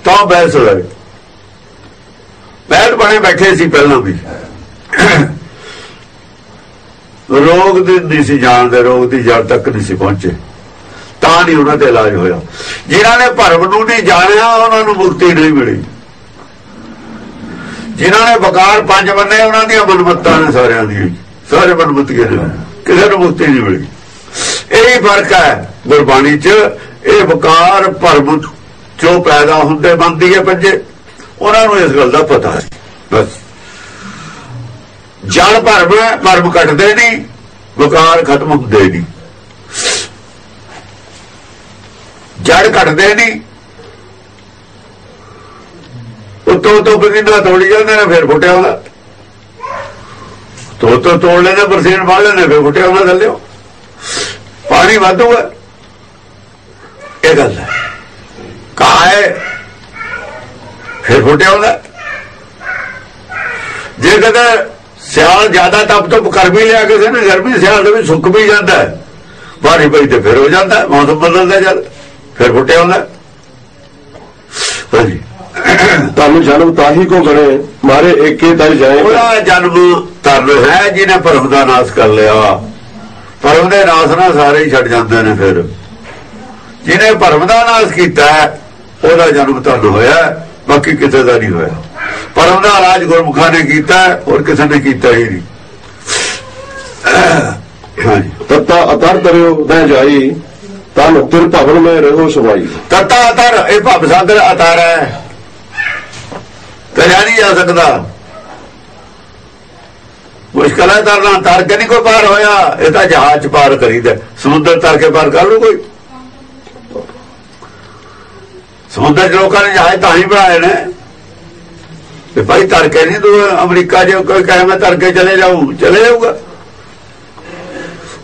ਤਾਂ ਬੈਸ ਹੋਏ। ਬੈਠ ਬਣੇ ਬੈਠੇ ਸੀ ਪਹਿਲਾਂ ਵੀ, ਰੋਗ ਦੀ ਨਹੀਂ ਸੀ ਜਾਣਦੇ, ਰੋਗ ਦੀ ਜੜ ਤੱਕ ਨਹੀਂ ਸੀ ਪਹੁੰਚੇ, ਤਾਂ ਨਹੀਂ ਉਹਨਾਂ ਤੇ ਇਲਾਜ ਹੋਇਆ। ਜਿਨ੍ਹਾਂ ਨੇ ਭਰਮ ਨੂੰ ਨਹੀਂ ਜਾਣਿਆ ਉਹਨਾਂ ਨੂੰ ਮੁਕਤੀ ਨਹੀਂ ਮਿਲੀ। ਜਿਨ੍ਹਾਂ ਨੇ ਵਕਾਰ ਪੰਜ ਬੰਨੇ ਉਹਨਾਂ ਦੀਆਂ ਮਨਮੱਤਾਂ ਨੇ, ਸਾਰਿਆਂ ਦੀਆਂ, ਸਾਰੇ ਮਨਮੱਤੀਆਂ ਨੇ, ਕਿਸੇ ਨੂੰ ਮੁਕਤੀ ਨਹੀਂ ਮਿਲੀ। ਇਹੀ ਫਰਕ ਹੈ ਗੁਰਬਾਣੀ 'ਚ। ਇਹ ਵਕਾਰ ਭਰਮ ਚੋਂ ਪੈਦਾ ਹੁੰਦੇ ਬਣਦੀ ਹੈ ਪੰਜੇ, ਉਹਨਾਂ ਨੂੰ ਇਸ ਗੱਲ ਦਾ ਪਤਾ ਹੈ। ਬਸ ਜੜ ਭਰਮ ਹੈ, ਭਰਮ ਘਟਦੇ ਨਹੀਂ, ਵਕਾਰ ਖਤਮ ਹੁੰਦੇ ਨਹੀਂ। ਜੜ ਘਟਦੇ ਨਹੀਂ, ਉਤੋਂ ਪਸੀਨਾ ਤੋੜੀ ਜਾਂਦੇ ਨੇ, ਫਿਰ ਫੁੱਟਿਆ ਹੁੰਦਾ। ਤੋਂ ਤੋੜ ਲੈਂਦੇ, ਪਰਸੀਨ ਵਾਹ ਲੈਂਦੇ, ਫਿਰ ਫੁੱਟਿਆ ਹੁੰਦਾ ਥੱਲੇ। ਪਾਣੀ ਵਾਧੂ ਹੈ, ਇਹ ਗੱਲ ਹੈ। ਘਾਹ ਹੈ, ਫਿਰ ਫੁੱਟਿਆ ਹੁੰਦਾ। ਜੇ ਕਦੇ ਸਿਆਲ ਜ਼ਿਆਦਾ ਤਪ ਕਰ ਵੀ ਲਿਆ ਕਿਸੇ ਨੇ, ਗਰਮੀ ਸਿਆਲ ਦੇ ਵਿੱਚ ਸੁੱਕ ਵੀ ਜਾਂਦਾ ਹੈ, ਬਾਰੀ ਪਈ ਤੇ ਫਿਰ ਹੋ ਜਾਂਦਾ, ਮੌਸਮ ਬਦਲਦਾ ਜਦ, ਫਿਰ ਫੁੱਟਿਆ ਹੁੰਦਾ। ਹਾਂਜੀ, ਤੁਹਾਨੂੰ ਜਨਮ ਤਾਹੀ ਕੋ ਗਣੇ ਮਾਰੇ ਏਕੇ ਤਰ ਜਾਏ। ਉਹਦਾ ਜਨਮ ਤਰਨ ਹੈ ਜਿਹਨੇ ਭਰਮ ਦਾ ਨਾਸ ਕਰ ਲਿਆ। ਭਰਮ ਦੇ ਨਾਸ ਨਾਲ ਸਾਰੇ ਹੀ ਛੱਡ ਜਾਂਦੇ ਨੇ। ਫਿਰ ਜਿਹਨੇ ਭਰਮ ਦਾ ਨਾਸ ਕੀਤਾ ਉਹਦਾ ਜਨਮ ਤਰਨ ਹੋਇਆ, ਬਾਕੀ ਕਿਸੇ ਦਾ ਨਹੀਂ ਹੋਇਆ। ਭਰਮ ਦਾ ਇਲਾਜ ਗੁਰਮੁਖਾਂ ਨੇ ਕੀਤਾ, ਹੋਰ ਕਿਸੇ ਨੇ ਕੀਤਾ ਹੀ ਨਹੀਂ। ਤਤਾ ਅਤਰ ਤਰਿਓ ਬਹਿ ਜਾਈ, ਤਨ ਤਿਰ ਭਵਨ ਮੈਂ ਰਹੋ ਸਮਾਈ। ਤਤਾ ਅਤਰ, ਇਹ ਭਵ ਸਾਗਰ ਅਤਰ ਹੈ, ਤਰਿਆ ਨਹੀਂ ਜਾ ਸਕਦਾ। ਮੁਸ਼ਕਲ ਹੈ ਤਰਨਾ, ਤਰ ਕੇ ਨਹੀਂ ਕੋਈ ਪਾਰ ਹੋਇਆ। ਇਹ ਤਾਂ ਜਹਾਜ਼ 'ਚ ਪਾਰ ਕਰੀਦਾ, ਸਮੁੰਦਰ ਤਰ ਕੇ ਪਾਰ ਕਰ ਲੂ ਕੋਈ? ਸਮੁੰਦਰ 'ਚ ਲੋਕਾਂ ਨੇ ਜਹਾਜ਼ ਤਾਂ ਹੀ ਬਣਾਏ ਨੇ ਤੇ ਭਾਈ ਤਰ ਕੇ ਨਹੀਂ। ਤੂੰ ਅਮਰੀਕਾ ਜੇ ਕੋਈ ਕਹੇ ਮੈਂ ਤਰ ਕੇ ਚਲੇ ਜਾਊਗਾ।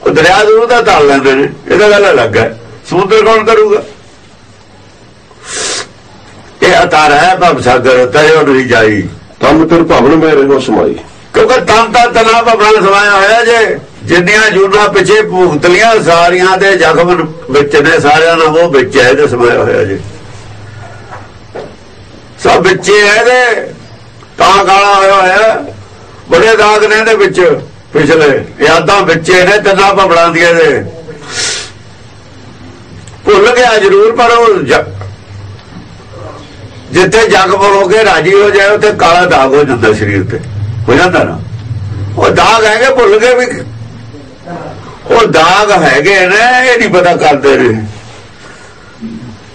ਉਹ ਦਰਿਆ ਜ਼ਰੂਰ ਦਾ ਤਰ ਲੈਂਦੇ ਨੇ, ਇਹਦਾ ਗੱਲ ਅਲੱਗ ਹੈ। ਸਮੁੰਦਰ ਕੌਣ ਕਰੂਗਾ? ਇਹ ਅਤਾਰ ਹੈ ਭਵ ਸਾਗਰ, ਤਰਿਓ ਨਹੀਂ ਜਾਈ, ਤਨ ਤਿਰ ਭਵਨ ਮੈਂ ਰਹੋ ਸਮਾਈ। ਕਿਉਂਕਿ ਤਨ ਤਾਂ ਤਨਾ ਭਵਨ ਸਮਾਇਆ ਹੋਇਆ। ਜੇ ਜਿੰਨੀਆਂ ਜੂਨਾਂ ਪਿੱਛੇ ਭੁਗਤਲੀਆਂ, ਸਾਰੀਆਂ ਦੇ ਜ਼ਖਮ ਵਿੱਚ ਨੇ, ਸਾਰਿਆਂ ਨਾਲ ਉਹ ਵਿੱਚ ਹੈ ਇਹਦੇ ਸਮਾਇਆ ਹੋਇਆ। ਜੇ ਸਭ ਵਿੱਚੇ ਹੈ ਇਹਦੇ, ਤਾਂ ਕਾਲਾ ਹੋਇਆ। ਬੜੇ ਦਾਗ ਨੇ ਇਹਦੇ ਵਿੱਚ, ਪਿਛਲੇ ਯਾਦਾਂ ਵਿੱਚੇ ਨੇ ਤਿੰਨਾਂ ਭਵਨਾਂ ਦੀਆਂ ਦੇ। ਭੁੱਲ ਗਿਆ ਜ਼ਰੂਰ, ਪਰ ਉਹ ਜਿੱਥੇ ਜ਼ਖਮ ਹੋ ਕੇ ਰਾਜੀ ਹੋ ਜਾਏ ਉੱਥੇ ਕਾਲਾ ਦਾਗ ਹੋ ਜਾਂਦਾ, ਸਰੀਰ ਤੇ ਹੋ ਜਾਂਦਾ ਨਾ। ਉਹ ਦਾਗ ਹੈਗੇ, ਭੁੱਲ ਗਏ ਵੀ ਉਹ ਦਾਗ ਹੈਗੇ ਨੇ, ਇਹ ਨਹੀਂ ਪਤਾ ਕਰਦੇ ਨੇ।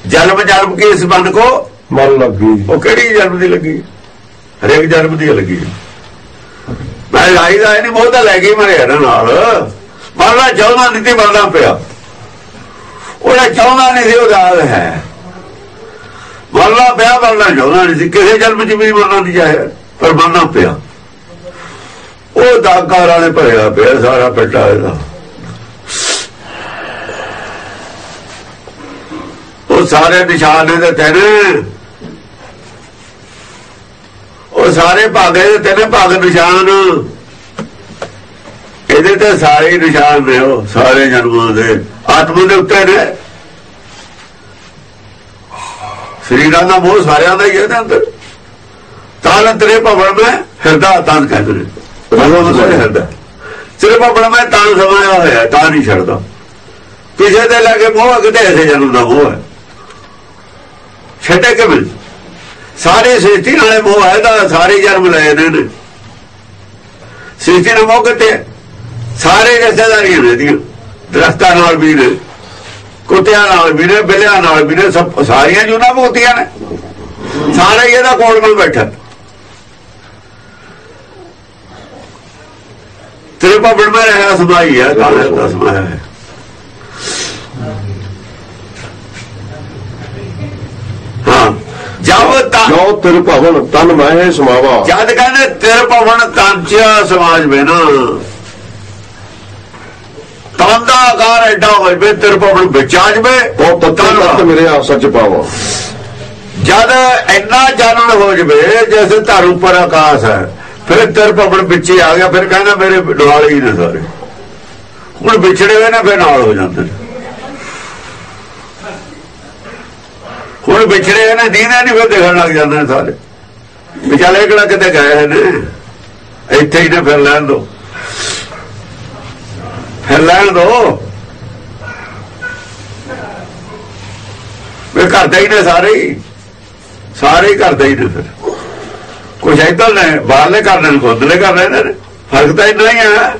ਜਨਮ ਕੀ ਇਸ ਬੰਦ ਕੋ ਮਨ ਲੱਗੀ। ਉਹ ਕਿਹੜੀ ਜਨਮ ਦੀ ਲੱਗੀ? ਹਰੇਕ ਜਨਮ ਦੀ ਲੱਗੀ। ਮੈਂ ਲਾਈ ਦਾ ਨਹੀਂ, ਬਹੁਤਾ ਲੈ ਗਈ ਮਰੇ ਇਹਨਾਂ ਨਾਲ। ਮਰਨਾ ਚਾਹੁੰਦਾ ਨਹੀਂ ਤੇ ਮਰਨਾ ਪਿਆ। ਉਹਨੇ ਚਾਹੁੰਦਾ ਨਹੀਂ ਸੀ, ਉਹ ਦਾਗ ਹੈ। ਮਰਨਾ ਪਿਆ, ਮਰਨਾ ਚਾਹੁੰਦਾ ਨਹੀਂ ਸੀ। ਕਿਸੇ ਜਨਮ 'ਚ ਵੀ ਮਰਨਾ ਨਹੀਂ ਚਾਹਿਆ, ਪਰ ਮਰਨਾ ਪਿਆ। ਉਹ ਦਾਗਾਂ ਵਾਲੇ ਭਰਿਆ ਪਿਆ ਸਾਰਾ ਪਿੰਡਾ ਇਹਦਾ। ਉਹ ਸਾਰੇ ਨਿਸ਼ਾਨ ਇਹਦੇ ਤੇਰੇ, ਉਹ ਸਾਰੇ ਭਾਗੇ ਦੇ ਤੇਰੇ ਭਾਗ ਨਿਸ਼ਾਨ ਇਹਦੇ ਤੇ ਸਾਰੇ ਨਿਸ਼ਾਨ ਨੇ। ਉਹ ਸਾਰੇ ਜਨਮਾਂ ਦੇ ਆਤਮਾ ਦੇ ਉੱਤੇ ਨੇ। ਸਰੀਰਾਂ ਦਾ ਮੋਹ ਸਾਰਿਆਂ ਦਾ ਹੀ ਇਹਦੇ ਅੰਦਰ। ਤਾਂ ਤੇਰੇ ਭਵਨ ਮੈਂ ਹਿਰਦਾ ਤਨ ਕਹਿੰਦੇ ਨੇ, ਹਿਰਦਾ ਸਿਰਫ ਆਪਣਾ ਮੈਂ ਤਾਂ ਸਮਾਇਆ ਹੋਇਆ, ਤਾਂ ਨਹੀਂ ਛੱਡਦਾ। ਕਿਸੇ ਦੇ ਲੈ ਕੇ ਮੋਹ, ਕਿਤੇ ਐਸੇ ਜਨਮ ਦਾ ਮੋਹ ਹੈ, ਛੱਡੇ ਕਿਵੇਂ? ਸਾਰੇ ਸ੍ਰਿਸ਼ਟੀ ਨਾਲੇ ਮੋਹ ਹੈ ਤਾਂ ਸਾਰੇ ਜਨਮ ਲਏ ਨੇ। ਸ੍ਰਿਸ਼ਟੀ ਨਾਲ ਮੋਹ ਕਿਤੇ? ਸਾਰੇ ਰਿਸ਼ਤੇਦਾਰੀਆਂ ਨੇ ਦੀਆਂ, ਦਰਖਤਾਂ ਨਾਲ ਵੀ ਨੇ, ਕੁੱਤਿਆਂ ਨਾਲ ਵੀ ਨੇ, ਬਿੱਲਿਆਂ ਨਾਲ ਵੀ ਨੇ, ਸਭ ਸਾਰੀਆਂ ਜੂਨਾਂ ਭੁਗਤੀਆਂ ਨੇ। ਸਾਰੇ ਇਹਦਾ ਕੋਲ ਨਾਲ ਬੈਠਾ। ਤੇਰੇ ਭਵਨ ਮੈਂ ਰਿਹਾ ਸਮਾਈ ਹੈ, ਤਾਂ ਸਮਾਇਆ ਹੈ। ਜੋ ਤਿਰ ਭਵਨ ਤਨ ਮਹਿ ਸਮਾਵਾ। ਜਦ ਕਹਿੰਦੇ ਤਿਰ ਭਵਨ ਤਨ ਚ ਸਮਾਜ में ना ਤਨ ਦਾ ਆਕਾਰ ਐਡਾ ਹੋ ਜਾਵੇ, ਤਿਰ ਭਵਨ ਵਿੱਚ ਆ ਜਾਵੇ, ਉਹ ਤਤ ਮਿਲਿਆ ਸੱਚ ਪਾਵਾ। ਜਦ ਇੰਨਾ ਚਾਨਣ ਹੋ ਜਾਵੇ ਜੈਸੇ ਧਰ ਉੱਪਰ ਆਕਾਸ਼ ਹੈ, ਫਿਰ ਤਿਰ ਭਵਨ ਵਿੱਚ ਹੀ ਆ ਗਿਆ। ਫਿਰ ਕਹਿੰਦਾ ਮੇਰੇ ਨਾਲ ਹੀ ਨੇ ਸਾਰੇ। ਹੁਣ ਵਿਛੜੇ ਹੋਏ ਨਾ ਫਿਰ ਨਾਲ ਹੋ ਜਾਂਦੇ ਨੇ। ਹੁਣ ਵਿਛੜੇ ਨੇ ਦੀਦਾ ਨਹੀਂ, ਫਿਰ ਦੇਖਣ ਲੱਗ ਜਾਂਦੇ ਨੇ ਸਾਰੇ। ਵਿਚਾਲੇ ਕਿਹੜਾ ਕਿਤੇ ਗਏ ਨੇ, ਇੱਥੇ ਹੀ ਨੇ। ਫਿਰ ਲੈਣ ਦੋ, ਫਿਰ ਲੈਣ ਦੋ। ਵੇ ਕਰਦੇ ਹੀ ਨੇ ਸਾਰੇ ਹੀ, ਸਾਰੇ ਹੀ ਕਰਦੇ ਹੀ ਨੇ। ਫਿਰ ਕੁਛ ਇੱਧਰ ਨੇ, ਬਾਹਰਲੇ ਕਰਦੇ ਨੇ, ਖੁਦਲੇ ਕਰ ਰਹੇ ਨੇ। ਫਰਕ ਤਾਂ ਇੰਨਾ ਹੀ ਹੈ।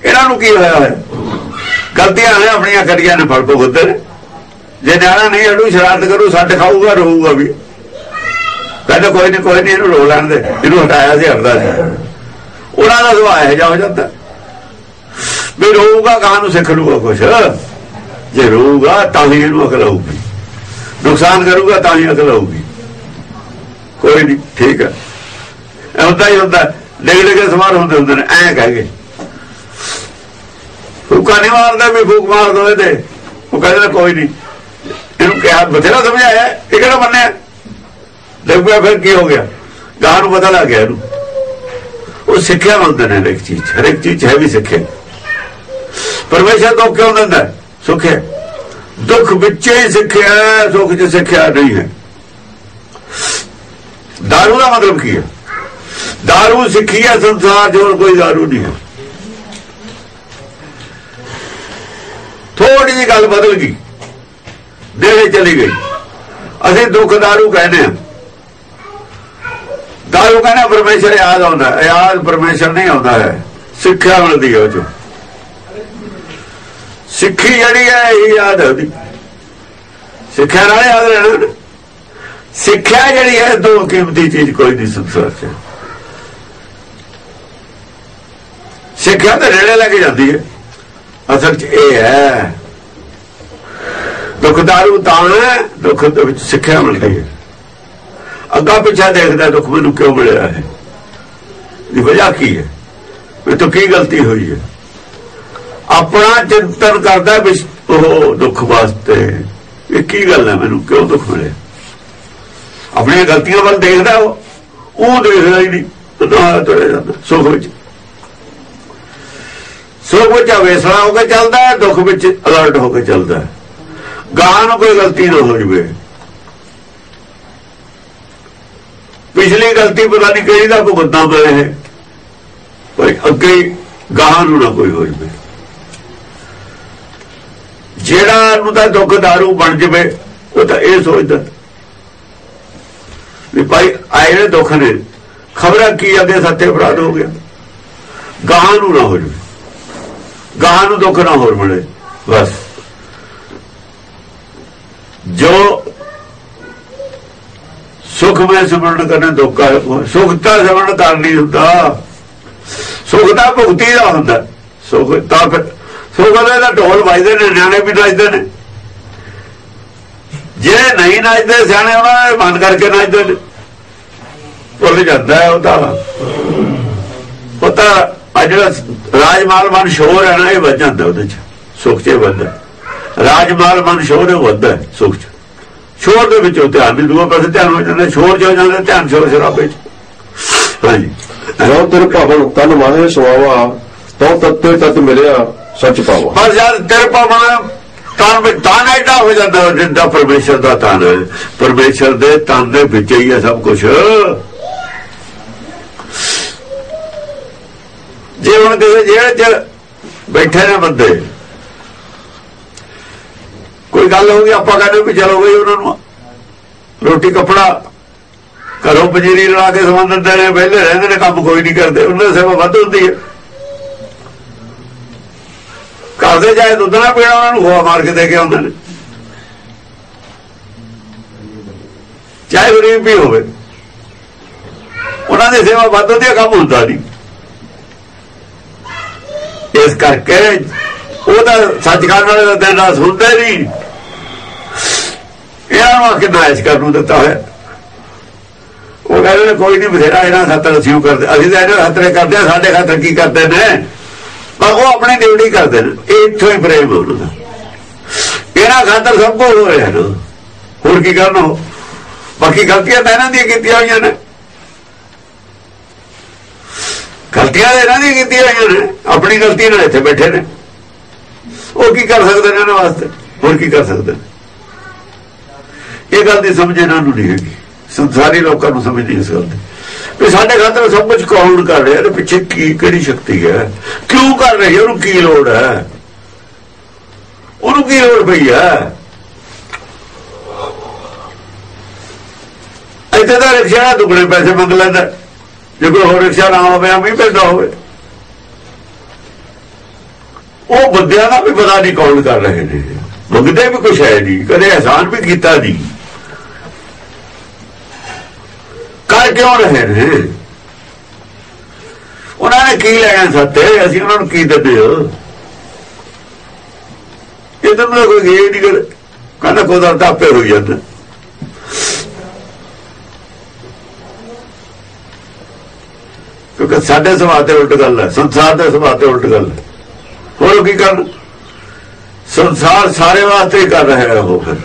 ਇਹਨਾਂ ਨੂੰ ਕੀ ਹੋਇਆ ਹੋਇਆ? ਗਲਤੀਆਂ ਨੇ ਆਪਣੀਆਂ ਕਰੀਆਂ ਨੇ, ਫਲ ਭੁਗਤਦੇ ਨੇ। ਜੇ ਨਿਆਣਾ ਨਹੀਂ ਅੜੂ ਸ਼ਰਾਰਤ ਕਰੂ, ਸੱਟ ਖਾਊਗਾ, ਰੋਊਗਾ ਵੀ। ਕਹਿੰਦੇ ਕੋਈ ਨਹੀਂ ਇਹਨੂੰ ਰੋ ਲੈਣ ਦੇ, ਇਹਨੂੰ ਹਟਾਇਆ ਸੀ, ਹਟਦਾ ਸੀ। ਉਹਨਾਂ ਦਾ ਸੁਭਾਅ ਇਹੋ ਜਿਹਾ ਹੋ ਜਾਂਦਾ ਵੀ ਰੋਊਗਾ, ਗਾਂ ਨੂੰ ਸਿੱਖ ਲੂਗਾ ਕੁਛ। ਜੇ ਰੋਊਗਾ ਤਾਂ ਹੀ ਇਹਨੂੰ ਅਕਲ ਆਊਗੀ, ਨੁਕਸਾਨ ਕਰੂਗਾ ਤਾਂ ਹੀ ਅਕਲ ਆਊਗੀ। ਕੋਈ ਨਹੀਂ, ਠੀਕ ਹੈ, ਹੁੰਦਾ ਹੀ ਹੁੰਦਾ। ਡਿੱਗ ਕੇ ਸਵਾਰ ਹੁੰਦੇ ਨੇ, ਐਂ ਕਹਿ ਗਏ। ਫੂਕਾ ਨਹੀਂ ਮਾਰਦਾ ਵੀ ਫੂਕ ਮਾਰ ਦੋ ਇਹਦੇ। ਉਹ ਕਹਿੰਦੇ ਕੋਈ ਨਹੀਂ, ਇਹਨੂੰ ਕਿਹਾ ਬਥੇਰਾ ਸਮਝਾਇਆ, ਇਹ ਕਿਹੜਾ ਮੰਨਿਆ। ਦੇਖ ਪਿਆ ਫਿਰ ਕੀ ਹੋ ਗਿਆ, ਗਾਂ ਨੂੰ ਪਤਾ ਲੱਗ ਗਿਆ ਇਹਨੂੰ। ਉਹ ਸਿੱਖਿਆ ਮੰਨਦੇ ਨੇ ਹਰੇਕ ਚੀਜ਼ ਹੈ ਵੀ ਸਿੱਖਿਆ। ਪਰਮੇਸ਼ਰ ਤੋਂ ਕਿਉਂ ਦਿੰਦਾ? ਸੁੱਖਿਆ। ਦੁੱਖ ਵਿੱਚ ਹੀ ਸਿੱਖਿਆ, ਸੁੱਖ ਚ ਸਿੱਖਿਆ ਨਹੀਂ ਹੈ। ਦਾਰੂ ਦਾ ਮਤਲਬ ਕੀ ਹੈ? ਦਾਰੂ ਸਿੱਖੀ ਹੈ ਸੰਸਾਰ ਚ, ਹੋਰ ਕੋਈ ਦਾਰੂ ਨਹੀਂ ਹੈ। ਥੋੜੀ ਜਿਹੀ ਗੱਲ ਬਦਲ ਗਈ, ਦੇਰੇ ਚਲੀ ਗਈ। ਅਸੀਂ ਦੁੱਖ ਦਾਰੂ ਕਹਿੰਦੇ ਆ। ਦਾਰੂ ਕਹਿੰਦਾ ਪਰਮੇਸ਼ਰ ਯਾਦ ਆਉਂਦਾ, ਯਾਦ ਪਰਮੇਸ਼ਰ ਨਹੀਂ ਆਉਂਦਾ ਹੈ। ਸਿੱਖਿਆ ਮਿਲਦੀ ਹੈ ਉਹ ਚੋਂ। ਸਿੱਖੀ ਜਿਹੜੀ ਹੈ ਇਹ ਯਾਦ ਹੈ ਉਹਦੀ। ਸਿੱਖਿਆ ਨਾਲ ਯਾਦ ਰਹਿਣਾ। ਸਿੱਖਿਆ ਜਿਹੜੀ ਹੈ ਦੋ ਕੀਮਤੀ ਚੀਜ਼ ਕੋਈ ਨਹੀਂ ਸੰਸਾਰ ਚ। ਸਿੱਖਿਆ ਤਾਂ ਨੇੜੇ ਲੈ ਕੇ ਜਾਂਦੀ ਹੈ। ਅਸਲ ਚ ਇਹ ਹੈ ਦੁੱਖ ਦਾਰੂ ਤਾਂ ਹੈ, ਦੁੱਖ ਦੇ ਵਿੱਚ ਸਿੱਖਿਆ ਮਿਲਦੀ ਹੈ। ਅੱਗਾ ਪਿੱਛਾ ਦੇਖਦਾ ਦੁੱਖ ਮੈਨੂੰ ਕਿਉਂ ਮਿਲਿਆ ਹੈ, ਦੀ ਵਜ੍ਹਾ ਕੀ ਹੈ, ਮੇਰੇ ਤੋਂ ਕੀ ਗਲਤੀ ਹੋਈ ਹੈ। ਆਪਣਾ ਚਿੰਤਨ ਕਰਦਾ ਵੀ ਉਹ ਦੁੱਖ ਵਾਸਤੇ ਇਹ ਕੀ ਗੱਲ ਹੈ, ਮੈਨੂੰ ਕਿਉਂ ਦੁੱਖ ਮਿਲਿਆ। ਆਪਣੀਆਂ ਗਲਤੀਆਂ ਵੱਲ ਦੇਖਦਾ, ਉਹ ਦੇਖਦਾ ਹੀ ਨਹੀਂ। ਤੁਰਿਆ ਜਾਂਦਾ ਸੁੱਖ ਵਿੱਚ। ਸੁੱਖ ਵਿੱਚ ਵੇਸਲਾ ਹੋ ਕੇ ਚੱਲਦਾ, ਦੁੱਖ ਵਿੱਚ ਅਲਰਟ ਹੋ ਕੇ ਚੱਲਦਾ। ਗਾਂ ਨੂੰ ਕੋਈ ਗਲਤੀ ਨਾ ਹੋ ਜਾਵੇ। ਪਿਛਲੀ ਗਲਤੀ ਪਤਾ ਨਹੀਂ ਕਿਹੜੀ ਦਾ ਭੁਗਤਣਾ ਪਿਆ ਹੈ, ਕੋਈ ਅੱਗੇ ਗਾਂ ਨੂੰ ਨਾ ਕੋਈ ਹੋ ਜਾਵੇ। ਜਿਹੜਾ ਨੂੰ ਤਾਂ ਦੁੱਖ ਦਾਰੂ ਬਣ ਜਾਵੇ, ਉਹ ਤਾਂ ਇਹ ਸੋਚਦਾ ਵੀ ਭਾਈ ਆਏ ਨੇ ਦੁੱਖ ਨੇ, ਖਬਰਾਂ ਕੀ ਅੱਗੇ ਸੱਤੇ ਅਪਰਾਧ ਹੋ ਗਿਆ। ਗਾਂ ਨੂੰ ਨਾ ਹੋ ਜਾਵੇ, ਗਾਂ ਨੂੰ ਦੁੱਖ ਨਾ ਹੋਰ ਮਿਲੇ। ਬਸ ਜੋ ਸੁਖ ਮੈਂ ਸਿਮਰਨ ਕਰਨੇ ਦੁੱਖ ਆ। ਸੁਖ ਤਾਂ ਸਿਮਰਨ ਕਰ ਨਹੀਂ ਹੁੰਦਾ, ਸੁਖ ਤਾਂ ਭੁਗਤੀ ਦਾ ਹੁੰਦਾ। ਸੁਖ ਤਾਂ ਫਿਰ ਸੁਖ ਦਾ ਢੋਲ ਵੱਜਦੇ ਨੇ, ਨਿਆਣੇ ਵੀ ਨੱਚਦੇ ਨੇ। ਜੇ ਨਹੀਂ ਨੱਚਦੇ ਸਿਆਣੇ, ਉਹਨਾਂ ਨੇ ਮਨ ਕਰਕੇ ਨੱਚਦੇ ਨੇ। ਭੁੱਲ ਜਾਂਦਾ ਹੈ ਉਹ ਤਾਂ ਜਿਹੜਾ ਰਾਜਮਾਲ ਮਨ ਸ਼ੋਰ ਹੈ ਨਾ, ਇਹ ਵੱਜ ਜਾਂਦਾ ਉਹਦੇ ਚ। ਸੁਖ ਚ ਵੱਧਦਾ ਰਾਜਮਾਲ ਮਨ ਸ਼ੋਰ, ਇਹ ਵੱਧਦਾ ਸੁਖ ਚ। ਸ਼ੋਰ ਦੇ ਵਿੱਚੋਂ ਧਿਆਨ ਨਹੀਂ, ਦੂਆ ਪਾਸੇ ਧਿਆਨ ਹੋ ਜਾਂਦਾ। ਸ਼ੋਰ ਚ ਹੋ ਜਾਂਦਾ ਧਿਆਨ, ਸ਼ੋਰ ਸ਼ਰਾਬੇ ਚ। ਹਾਂਜੀ, ਜੋ ਤਿਰ ਭਵਨ ਤਨ ਮਾਹੇ ਸੁਆਵਾ, ਤੋ ਤੱਤੇ ਤਤ ਮਿਲਿਆ ਸੱਚ ਪਾਵਾ। ਪਰ ਜਦ ਤਿਰ ਭਵਨ ਤਨ ਐਡਾ ਹੋ ਜਾਂਦਾ, ਜਿੰਦਾ ਪਰਮੇਸ਼ਰ ਦਾ ਤਨ ਹੈ। ਪਰਮੇਸ਼ਰ ਦੇ ਤਨ ਦੇ ਵਿੱਚ ਹੀ ਹੈ ਸਭ ਕੁਛ। ਜੇ ਹੁਣ ਕਿਸੇ ਜਿਹੜੇ ਚ ਬੈਠੇ ਨੇ ਬੰਦੇ, ਕੋਈ ਗੱਲ ਹੋ ਗਈ, ਆਪਾਂ ਕਹਿੰਦੇ ਵੀ ਚਲੋ ਬਈ ਉਹਨਾਂ ਨੂੰ ਰੋਟੀ ਕੱਪੜਾ ਘਰੋਂ ਪੰਜੀਰੀ ਲਾ ਕੇ ਸਮਾਨ ਦਿੰਦੇ ਨੇ, ਵਿਹਲੇ ਰਹਿੰਦੇ ਨੇ, ਕੰਮ ਕੋਈ ਨਹੀਂ ਕਰਦੇ। ਉਹਨਾਂ ਦੀ ਸੇਵਾ ਵੱਧ ਹੁੰਦੀ ਹੈ। ਘਰ ਦੇ ਚਾਹੇ ਦੁੱਧ ਨਾ ਪੀਣਾ, ਉਹਨਾਂ ਨੂੰ ਖੋਆ ਮਾਰ ਕੇ ਦੇ ਕੇ ਆਉਂਦੇ ਨੇ, ਚਾਹੇ ਗਰੀਬ ਵੀ ਹੋਵੇ। ਉਹਨਾਂ ਦੀ ਸੇਵਾ ਵੱਧ ਹੁੰਦੀ ਹੈ, ਕੰਮ ਹੁੰਦਾ ਨਹੀਂ। ਇਸ ਕਰਕੇ ਉਹ ਤਾਂ ਸੱਚਖੰਡ ਵਾਲੇ ਦਾ ਦਿਨ ਰਾਤ ਸੁਣਦੇ ਨਹੀਂ। ਇਹਨਾਂ ਨੂੰ ਆਖੇ ਨਾਇਸ਼ ਕਰਨ ਨੂੰ ਦਿੱਤਾ ਹੋਇਆ। ਉਹ ਕਹਿੰਦੇ ਕੋਈ ਨਹੀਂ ਬਥੇਰਾ ਇਹਨਾਂ ਖਾਤਰ ਅਸੀਂ ਕਰਦੇ, ਅਸੀਂ ਤਾਂ ਇਹਨਾਂ ਖਾਤਰ ਕਰਦੇ ਹਾਂ, ਸਾਡੇ ਖਾਤਰ ਕੀ ਕਰਦੇ ਨੇ, ਪਰ ਉਹ ਆਪਣੀ ਡਿਊਟੀ ਕਰਦੇ ਨੇ। ਇਹ ਇੱਥੋਂ ਹੀ ਪ੍ਰੇਮ ਉਹਨਾਂ ਦਾ, ਇਹਨਾਂ ਖਾਤਰ ਸਭ ਕੁਝ ਹੋ ਰਿਹਾ ਨਾ, ਹੋਰ ਕੀ ਕਰਨਾ। ਬਾਕੀ ਗਲਤੀਆਂ ਤਾਂ ਇਹਨਾਂ ਦੀਆਂ ਕੀਤੀਆਂ ਹੋਈਆਂ ਨੇ, ਗਲਤੀਆਂ ਇਹਨਾਂ ਦੀਆਂ ਕੀਤੀਆਂ ਹੋਈਆਂ ਨੇ, ਆਪਣੀ ਗਲਤੀ ਨਾਲ ਇੱਥੇ ਬੈਠੇ ਨੇ। ਉਹ ਕੀ ਕਰ ਸਕਦੇ ਨੇ ਇਹਨਾਂ ਵਾਸਤੇ, ਹੋਰ ਕੀ ਕਰ ਸਕਦੇ ਨੇ। ਇਹ ਗੱਲ ਦੀ ਸਮਝ ਇਹਨਾਂ ਨੂੰ ਨਹੀਂ ਹੈਗੀ, ਸੰਸਾਰੀ ਲੋਕਾਂ ਨੂੰ ਸਮਝ ਨਹੀਂ ਇਸ ਗੱਲ ਦੀ ਵੀ ਸਾਡੇ ਖਾਤਰ ਸਭ ਕੁਝ ਕੌਣ ਕਰ ਰਿਹਾ, ਪਿੱਛੇ ਕੀ ਕਿਹੜੀ ਸ਼ਕਤੀ ਹੈ, ਕਿਉਂ ਕਰ ਰਹੀ ਹੈ, ਉਹਨੂੰ ਕੀ ਲੋੜ ਹੈ, ਉਹਨੂੰ ਕੀ ਲੋੜ ਪਈ ਹੈ। ਇੱਥੇ ਤਾਂ ਰਿਕਸ਼ਾ ਦੁੱਗਣੇ ਪੈਸੇ ਮੰਗ ਲੈਂਦਾ, ਜੇ ਕੋਈ ਹੋਰ ਰਿਕਸ਼ਾ ਨਾ ਹੋਵੇ ਐਵੇਂ ਹੀ ਪੈਂਦਾ ਹੋਵੇ। ਉਹ ਬੰਦਿਆਂ ਦਾ ਵੀ ਪਤਾ ਨਹੀਂ ਕੌਣ ਕਰ ਰਹੇ ਨੇ, ਮੰਗਦੇ ਵੀ ਕੁਛ ਹੈ ਨਹੀਂ, ਕਦੇ ਅਹਿਸਾਨ ਵੀ ਕੀਤਾ ਨਹੀਂ, ਕਰ ਕਿਉਂ ਰਹੇ ਨੇ। ਉਹਨਾਂ ਨੇ ਕੀ ਲੈਣਾ ਸਾਤੇ, ਅਸੀਂ ਉਹਨਾਂ ਨੂੰ ਕੀ ਦਿੰਦੇ ਹੋ। ਇਹ ਤਾਂ ਕੋਈ ਇਹ ਨਹੀਂ ਕਰ, ਕਹਿੰਦਾ ਕੁਦਰਤ ਆਪੇ ਹੋਈ ਜਾਂਦਾ। ਕਿਉਂਕਿ ਸਾਡੇ ਸੁਭਾਅ ਤੇ ਉਲਟ ਗੱਲ ਹੈ, ਸੰਸਾਰ ਦੇ ਸੁਭਾਅ ਤੇ ਉਲਟ ਗੱਲ ਹੈ। ਹੋਰ ਕੀ ਕਰਨ, ਸੰਸਾਰ ਸਾਰੇ ਵਾਸਤੇ ਹੀ ਕਰ ਰਿਹਾ ਉਹ, ਫਿਰ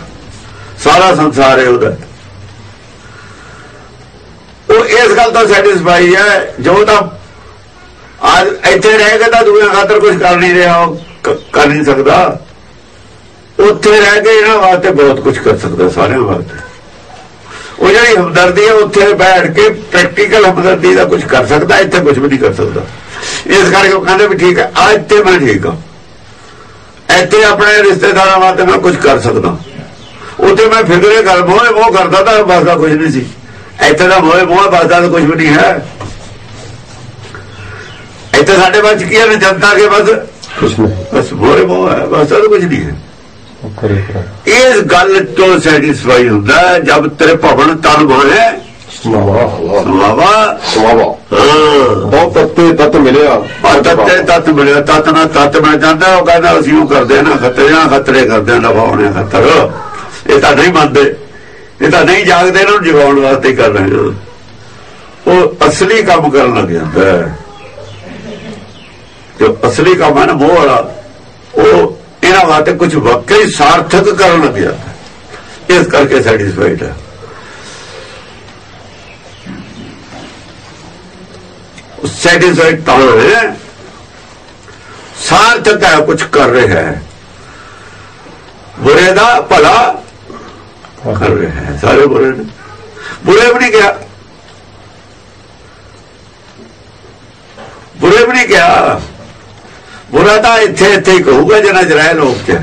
ਸਾਰਾ ਸੰਸਾਰ ਹੈ ਉਹਦਾ। ਉਹ ਇਸ ਗੱਲ ਤੋਂ ਸੈਟਿਸਫਾਈ ਹੈ, ਜੋ ਤਾਂ ਅੱਜ ਇੱਥੇ ਰਹਿ ਕੇ ਤਾਂ ਦੂਜਿਆਂ ਖਾਤਰ ਕੁਝ ਕਰ ਨਹੀਂ ਰਿਹਾ, ਉਹ ਕਰ ਨਹੀਂ ਸਕਦਾ। ਉੱਥੇ ਰਹਿ ਕੇ ਇਹਨਾਂ ਵਾਸਤੇ ਬਹੁਤ ਕੁਝ ਕਰ ਸਕਦਾ, ਸਾਰਿਆਂ ਵਾਸਤੇ। ਉਹ ਜਿਹੜੀ ਹਮਦਰਦੀ ਹੈ ਉੱਥੇ ਬੈਠ ਕੇ ਪ੍ਰੈਕਟੀਕਲ ਹਮਦਰਦੀ ਦਾ ਕੁਝ ਕਰ ਸਕਦਾ, ਇੱਥੇ ਕੁਝ ਵੀ ਨਹੀਂ ਕਰ ਸਕਦਾ। ਇਸ ਕਰਕੇ ਉਹ ਕਹਿੰਦੇ ਵੀ ਠੀਕ ਹੈ, ਅੱਜ ਤੇ ਮੈਂ ਠੀਕ ਹਾਂ, ਇੱਥੇ ਆਪਣੇ ਰਿਸ਼ਤੇਦਾਰਾਂ ਵਾਸਤੇ ਮੈਂ ਕੁਝ ਕਰ ਸਕਦਾ। ਉੱਥੇ ਮੈਂ ਫਿਕਰੇ ਕਰ ਮੋਹ ਕਰਦਾ ਤਾਂ ਬਸਦਾ ਕੁਝ ਨਹੀਂ ਸੀ, ਇੱਥੇ ਦਾ ਮੋਹ ਬਸਦਾ ਤਾਂ ਕੁਝ ਵੀ ਨਹੀਂ ਹੈ। ਇੱਥੇ ਸਾਡੇ ਵਿੱਚ ਕੀ ਹੈ, ਜਨਤਾ ਕੇ ਬਸ ਮੋਹ ਹੈ, ਬਸਦਾ ਤਾਂ ਕੁਝ ਨਹੀਂ ਹੈ। ਇਸ ਗੱਲ ਤੋਂ ਸੈਟਿਸਫਾਈ ਹੁੰਦਾ ਜਦ ਤੇਰੇ ਭਵਨ ਤਨ ਮਾਨੇ ਤੱਤ ਮਿਲਿਆ, ਤੱਤ ਮਿਲਿਆ, ਤੱਤ ਨਾਲ ਤੱਤ ਮਿਲ ਜਾਂਦਾ। ਉਹ ਕਹਿੰਦਾ ਅਸੀਂ ਉਹ ਕਰਦੇ ਨਾ ਖਤਰੇ ਕਰਦੇ ਨਫਾਉਣੇ ਖਤਰ। ਇਹ ਤਾਂ ਨਹੀਂ ਮੰਨਦੇ, ਇਹ ਤਾਂ ਨਹੀਂ ਜਾਗਦੇ, ਇਹਨਾਂ ਨੂੰ ਜਗਾਉਣ ਵਾਸਤੇ ਕਰ ਰਹੇ ਹਾਂ। ਉਹ ਅਸਲੀ ਕੰਮ ਕਰਨ ਲੱਗ ਜਾਂਦਾ, ਜੋ ਅਸਲੀ ਕੰਮ ਹੈ ਨਾ ਮੋਹ ਵਾਲਾ, ਉਹ ਇਹਨਾਂ ਵਾਸਤੇ ਕੁਝ ਵਾਕਈ ਸਾਰਥਕ ਕਰਨ ਲੱਗ ਜਾਂਦਾ। ਇਸ ਕਰਕੇ ਸੈਟਿਸਫਾਈਡ ਹੈ। ਸੈਟਿਸਫਾਈਡ ਤਾਂ ਹੈ, ਸਾਰਥਕ ਹੈ, ਕੁਝ ਕਰ ਰਿਹਾ ਹੈ, ਬੁਰੇ ਦਾ ਭਲਾ ਕਰ ਰਿਹਾ ਹੈ। ਸਾਰੇ ਬੁਰੇ ਨੇ, ਬੁਰੇ ਵੀ ਨਹੀਂ ਕਿਹਾ, ਬੁਰੇ ਵੀ ਨਹੀਂ ਕਿਹਾ। ਬੁਰਾ ਤਾਂ ਇੱਥੇ ਇੱਥੇ ਹੀ ਕਹੂਗਾ ਜਿਹਨਾਂ ਚ ਰਹਿ ਲੋਕ ਚ,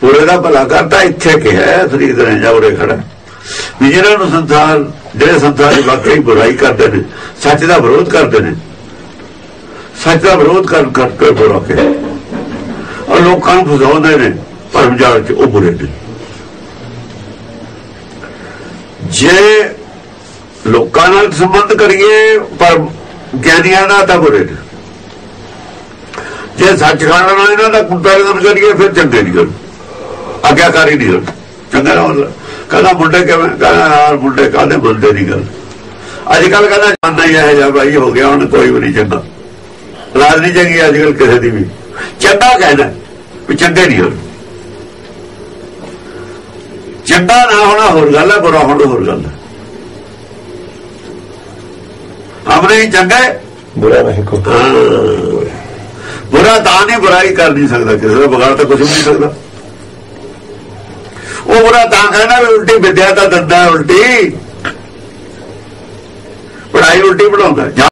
ਬੁਰੇ ਦਾ ਭਲਾ ਕਰਤਾ ਇੱਥੇ ਕਿਹਾ। ਫਰੀਦ ਨੇ ਜਾ ਉਰੇ ਖੜਾ ਵੀ ਜਿਹਨਾਂ ਨੂੰ ਸੰਸਾਰ, ਜਿਹੜੇ ਸੰਸਾਰ ਦੀ ਵਾਕਈ ਬੁਰਾਈ ਕਰਦੇ ਨੇ, ਸੱਚ ਦਾ ਵਿਰੋਧ ਕਰਦੇ ਨੇ, ਸੱਚ ਦਾ ਵਿਰੋਧ ਕਰਕੇ ਬੁਰਾ ਕੇ ਔਰ ਲੋਕਾਂ ਨੂੰ ਫਸਾਉਂਦੇ ਨੇ ਭਰਮ ਜਾਲ ਚ, ਉਹ ਬੁਰੇ ਨੇ। ਜੇ ਲੋਕਾਂ ਨਾਲ ਸੰਬੰਧ ਕਰੀਏ ਪਰ ਗਿਆਨੀਆਂ ਦਾ ਤਾਂ ਬੁਰੇ ਨੇ, ਜੇ ਸੱਚਖੰਡ ਨਾਲ ਇਹਨਾਂ ਦਾ ਕੰਪੈਰੀਜ਼ਨ ਕਰੀਏ ਫਿਰ ਚੰਗੇ ਨਹੀਂ ਗੱਲ, ਆਗਿਆਕਾਰੀ ਨਹੀਂ ਗੱਲ। ਚੰਗਾ ਨਾ ਕਹਿੰਦਾ ਮੁੰਡੇ ਕਿਵੇਂ, ਕਹਿੰਦਾ ਯਾਰ ਮੁੰਡੇ ਕਾਹਦੇ ਮੰਨਦੇ ਨਹੀਂ ਗੱਲ। ਅੱਜ ਕੱਲ ਕਹਿੰਦਾ ਜਾਨਾ ਹੀ ਇਹੋ ਜਿਹਾ ਬਾਈ ਹੋ ਗਿਆ, ਹੁਣ ਕੋਈ ਵੀ ਨਹੀਂ ਚੰਗਾ, ਰਾਜ ਨਹੀਂ ਚੰਗੀ ਅੱਜ ਕੱਲ ਕਿਸੇ ਦੀ ਵੀ। ਚੰਗਾ ਕਹਿੰਦਾ ਵੀ ਚੰਗੇ ਨਹੀਂ ਹੋਣ, ਚੰਗਾ ਨਾ ਹੋਣਾ ਹੋਰ ਗੱਲ ਹੈ, ਬੁਰਾ ਹੋਣਾ ਹੋਰ ਗੱਲ ਹੈ। ਆਪਣੇ ਹੀ ਚੰਗਾ ਬੁਰਾ ਨਹੀਂ, ਬੁਰਾ ਤਾਂ ਨਹੀਂ, ਬੁਰਾਈ ਕਰ ਨਹੀਂ ਸਕਦਾ, ਕਿਸੇ ਦਾ ਵਿਗਾੜ ਤਾਂ ਕੁਝ ਵੀ ਨਹੀਂ ਸਕਦਾ। ਉਹ ਬੁਰਾ ਤਾਂ ਕਹਿੰਦਾ ਵੀ ਉਲਟੀ ਵਿਦਿਆ ਤਾਂ ਦਿੰਦਾ, ਉਲਟੀ ਪੜ੍ਹਾਈ ਉਲਟੀ ਪੜਾਉਂਦਾ।